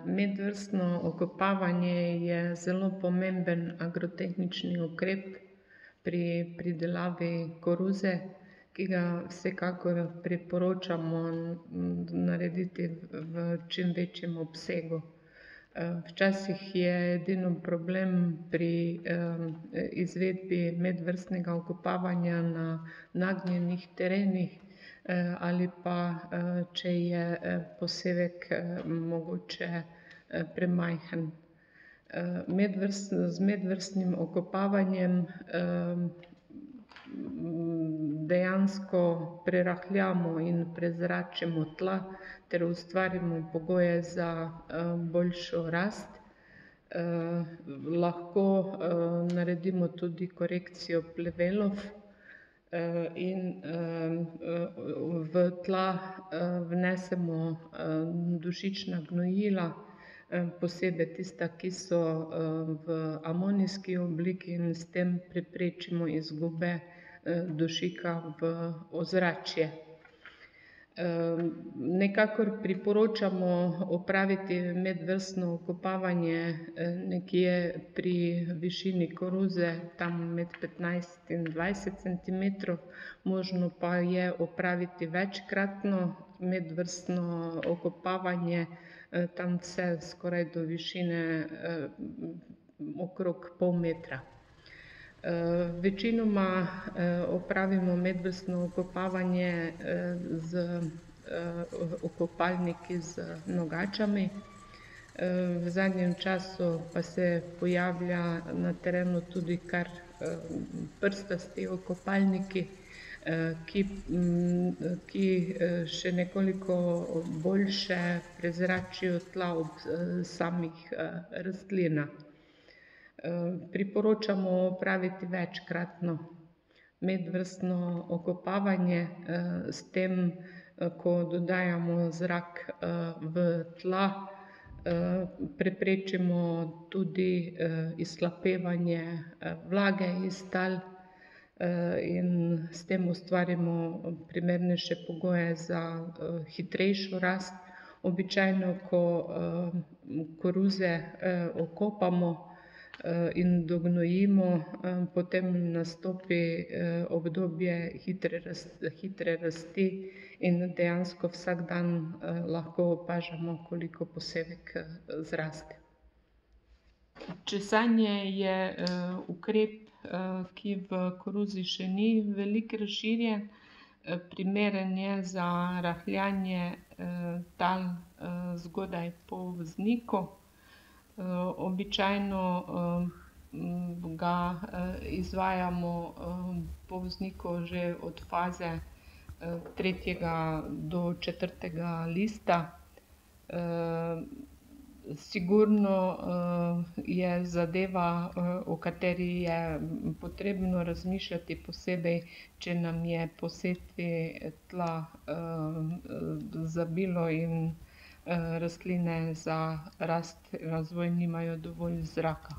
Medvrstno okopavanje je zelo pomemben agrotehnični ukrep pri pridelavi koruze, ki ga vsekakor priporočamo narediti v čim večjem obsegu. Včasih je edino problem pri izvedbi medvrstnega okopavanja na nagnjenih terenih ali pa če je posevek mogoče premajhen. Z medvrstnim okopavanjem dejansko prerahljamo in prezračimo tla ter ustvarimo pogoje za boljšo rast. Lahko naredimo tudi korekcijo plevelov in v tla vnesemo dušična gnojila, posebej tista, ki so v amonijski obliki, in s tem preprečimo izgube dušika v ozračje. Nekakor priporočamo opraviti medvrstno okopavanje nekje pri višini koruze, tam med 15 in 20 centimetrov, možno pa je opraviti večkratno medvrstno okopavanje, tam vse skoraj do višine okrog pol metra. Večinoma opravimo medvrstno okopavanje z okopalniki z nogačami. V zadnjem času pa se pojavlja na terenu tudi kar prstasti okopalniki, ki še nekoliko boljše prezračijo tla ob samih rastlinah. Priporočamo opraviti večkratno medvrstno okopavanje, s tem, ko dodajamo zrak v tla, preprečimo tudi izhlapevanje vlage iz tal in s tem ustvarimo primernejše pogoje za hitrejšo rast. Običajno, ko koruze okopamo in dognojimo, potem nastopi obdobje hitre rasti in dejansko vsak dan lahko opažamo, koliko posevek zraste. Česanje je ukrep, ki v koruzi še ni veliko razširjen. Primeren je za rahljanje tal zgodaj po vzniku. Običajno ga izvajamo po vzniku že od faze 3. do 4. lista. Sigurno je zadeva, o kateri je potrebno razmišljati, posebej, če nam je po setvi tla zabilo in rastline za rast, razvoj nimajo dovolj zraka.